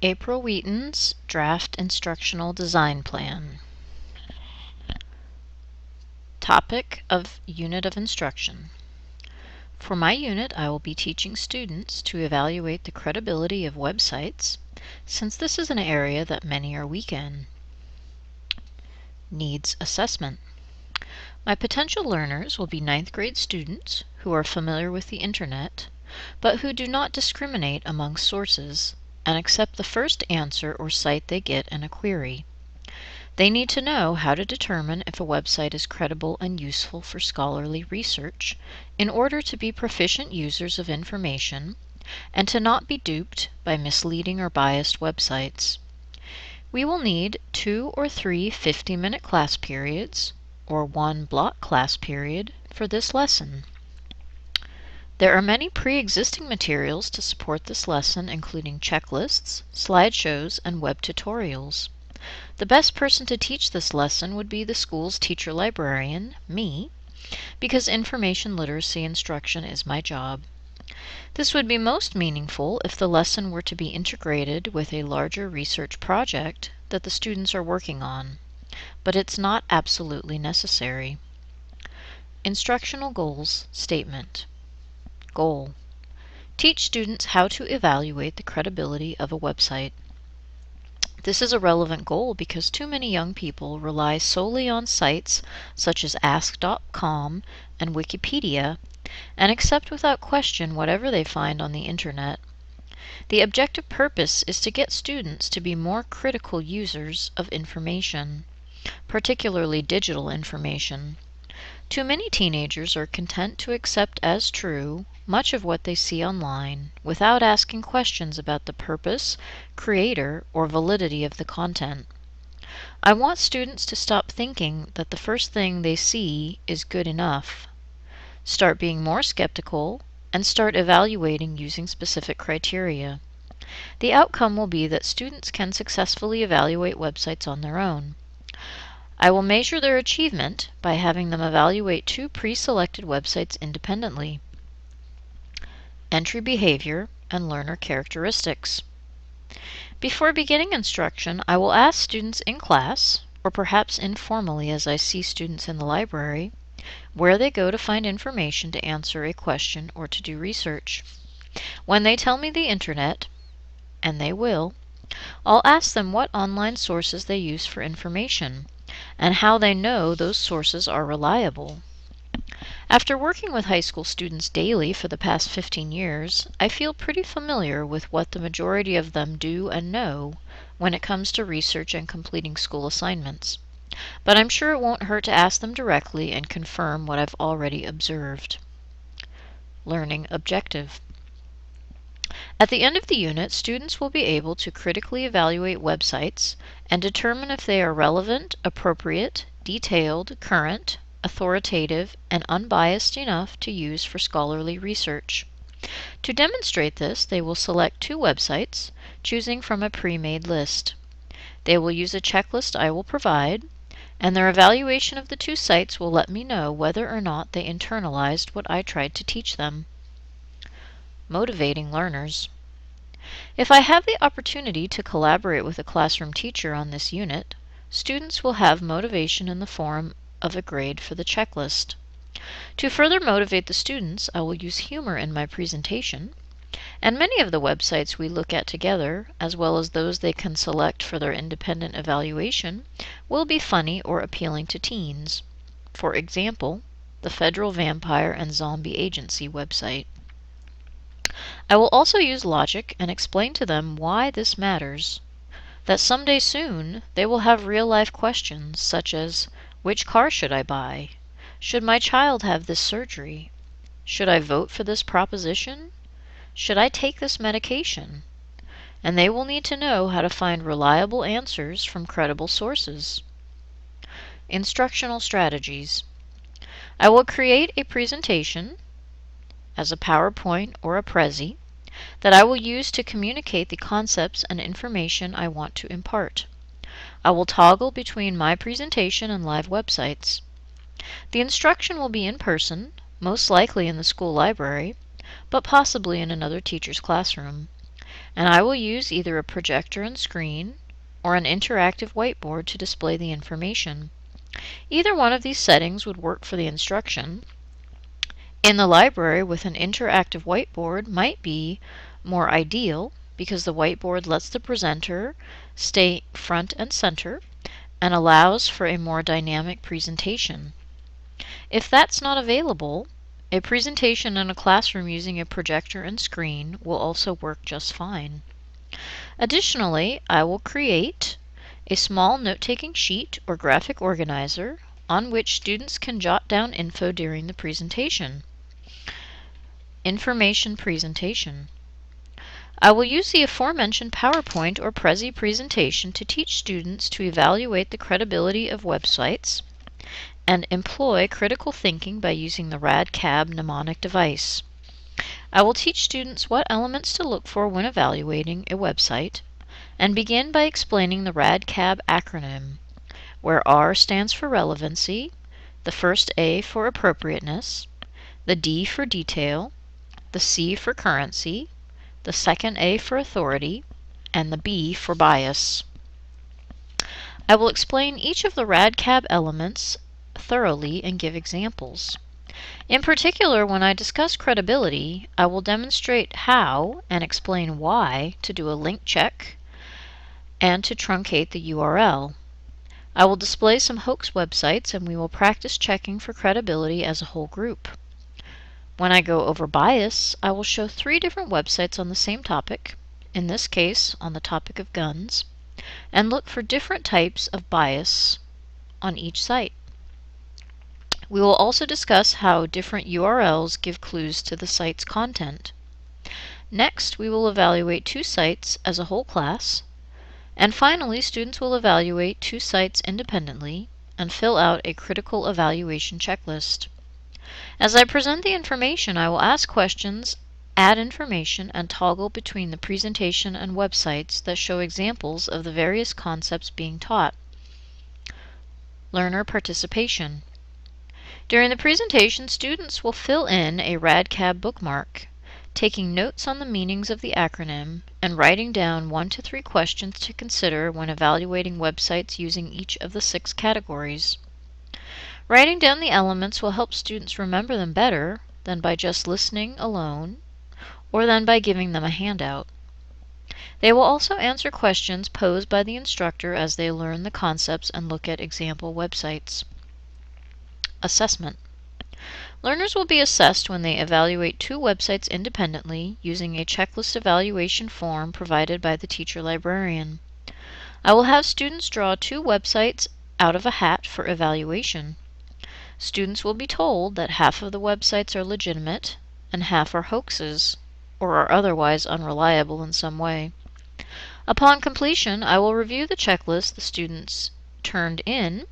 April Wheaton's Draft Instructional Design Plan. Topic of Unit of Instruction. For my unit, I will be teaching students to evaluate the credibility of websites, since this is an area that many are weak in. Needs assessment. My potential learners will be 9th grade students who are familiar with the Internet, but who do not discriminate among sources and accept the first answer or site they get in a query. They need to know how to determine if a website is credible and useful for scholarly research in order to be proficient users of information and to not be duped by misleading or biased websites. We will need 2 or 3 50-minute class periods or 1 block class period for this lesson. There are many pre-existing materials to support this lesson, including checklists, slideshows, and web tutorials. The best person to teach this lesson would be the school's teacher librarian, me, because information literacy instruction is my job. This would be most meaningful if the lesson were to be integrated with a larger research project that the students are working on, but it's not absolutely necessary. Instructional Goals Statement. Goal: teach students how to evaluate the credibility of a website. This is a relevant goal because too many young people rely solely on sites such as Ask.com and Wikipedia and accept without question whatever they find on the Internet. The objective purpose is to get students to be more critical users of information, particularly digital information. Too many teenagers are content to accept as true much of what they see online without asking questions about the purpose, creator, or validity of the content. I want students to stop thinking that the first thing they see is good enough. Start being more skeptical and start evaluating using specific criteria. The outcome will be that students can successfully evaluate websites on their own. I will measure their achievement by having them evaluate 2 pre-selected websites independently: entry behavior and learner characteristics. Before beginning instruction, I will ask students in class, or perhaps informally as I see students in the library, where they go to find information to answer a question or to do research. When they tell me the Internet, and they will, I'll ask them what online sources they use for information and how they know those sources are reliable. After working with high school students daily for the past 15 years, I feel pretty familiar with what the majority of them do and know when it comes to research and completing school assignments. But I'm sure it won't hurt to ask them directly and confirm what I've already observed. Learning objective. At the end of the unit, students will be able to critically evaluate websites and determine if they are relevant, appropriate, detailed, current, authoritative, and unbiased enough to use for scholarly research. To demonstrate this, they will select 2 websites, choosing from a pre-made list. They will use a checklist I will provide, and their evaluation of the 2 sites will let me know whether or not they internalized what I tried to teach them. Motivating learners. If I have the opportunity to collaborate with a classroom teacher on this unit, students will have motivation in the form of a grade for the checklist. To further motivate the students, I will use humor in my presentation, and many of the websites we look at together, as well as those they can select for their independent evaluation, will be funny or appealing to teens. For example, the Federal Vampire and Zombie Agency website. I will also use logic and explain to them why this matters. That someday soon they will have real-life questions such as, which car should I buy? Should my child have this surgery? Should I vote for this proposition? Should I take this medication? And they will need to know how to find reliable answers from credible sources. Instructional strategies. I will create a presentation as a PowerPoint or a Prezi that I will use to communicate the concepts and information I want to impart. I will toggle between my presentation and live websites. The instruction will be in person, most likely in the school library, but possibly in another teacher's classroom. and I will use either a projector and screen or an interactive whiteboard to display the information. Either one of these settings would work for the instruction. In the library, with an interactive whiteboard might be more ideal because the whiteboard lets the presenter stay front and center and allows for a more dynamic presentation. If that's not available, a presentation in a classroom using a projector and screen will also work just fine. Additionally, I will create a small note-taking sheet or graphic organizer on which students can jot down info during the presentation. Information presentation. I will use the aforementioned PowerPoint or Prezi presentation to teach students to evaluate the credibility of websites and employ critical thinking by using the RADCAB mnemonic device. I will teach students what elements to look for when evaluating a website and begin by explaining the RADCAB acronym, where R stands for relevancy, the first A for appropriateness, the D for detail, the C for currency, the second A for authority, and the B for bias. I will explain each of the RADCAB elements thoroughly and give examples. In particular, when I discuss credibility, I will demonstrate how and explain why to do a link check and to truncate the URL. I will display some hoax websites and we will practice checking for credibility as a whole group. When I go over bias, I will show 3 different websites on the same topic, in this case on the topic of guns, and look for different types of bias on each site. We will also discuss how different URLs give clues to the site's content. Next, we will evaluate 2 sites as a whole class, and finally students will evaluate 2 sites independently and fill out a critical evaluation checklist. As I present the information, I will ask questions, add information, and toggle between the presentation and websites that show examples of the various concepts being taught. Learner participation. During the presentation, students will fill in a RADCAB bookmark, taking notes on the meanings of the acronym and writing down 1 to 3 questions to consider when evaluating websites using each of the 6 categories. Writing down the elements will help students remember them better than by just listening alone or than by giving them a handout. They will also answer questions posed by the instructor as they learn the concepts and look at example websites. Assessment. Learners will be assessed when they evaluate 2 websites independently using a checklist evaluation form provided by the teacher librarian. I will have students draw 2 websites out of a hat for evaluation. Students will be told that half of the websites are legitimate and half are hoaxes or are otherwise unreliable in some way. Upon completion, I will review the checklist the students turned in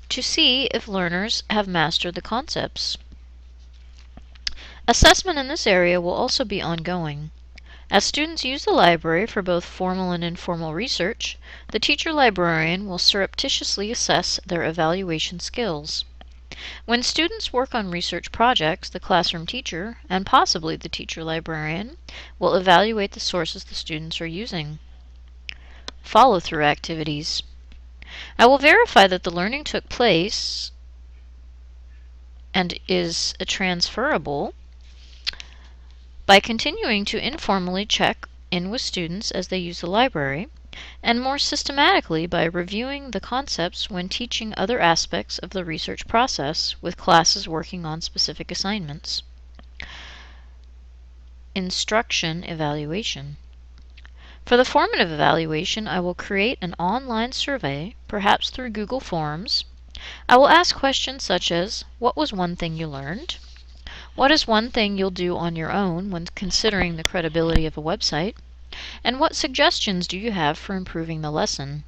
to see if learners have mastered the concepts. Assessment in this area will also be ongoing. As students use the library for both formal and informal research, the teacher librarian will surreptitiously assess their evaluation skills. When students work on research projects, the classroom teacher, and possibly the teacher librarian, will evaluate the sources the students are using. Follow-through activities. I will verify that the learning took place and is transferable by continuing to informally check in with students as they use the library, and more systematically by reviewing the concepts when teaching other aspects of the research process with classes working on specific assignments. Instruction evaluation. For the formative evaluation, I will create an online survey, perhaps through Google Forms. I will ask questions such as, what was one thing you learned? What is one thing you'll do on your own when considering the credibility of a website? And what suggestions do you have for improving the lesson?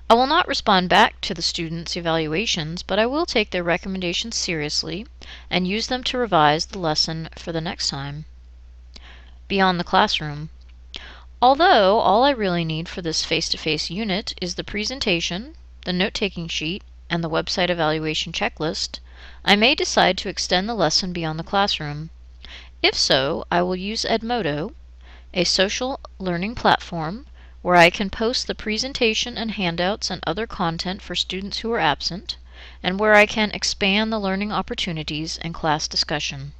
I will not respond back to the students' evaluations, but I will take their recommendations seriously and use them to revise the lesson for the next time. Beyond the classroom. Although all I really need for this face-to-face unit is the presentation, the note-taking sheet, and the website evaluation checklist, I may decide to extend the lesson beyond the classroom. If so, I will use Edmodo, a social learning platform where I can post the presentation and handouts and other content for students who are absent, and where I can expand the learning opportunities and class discussion.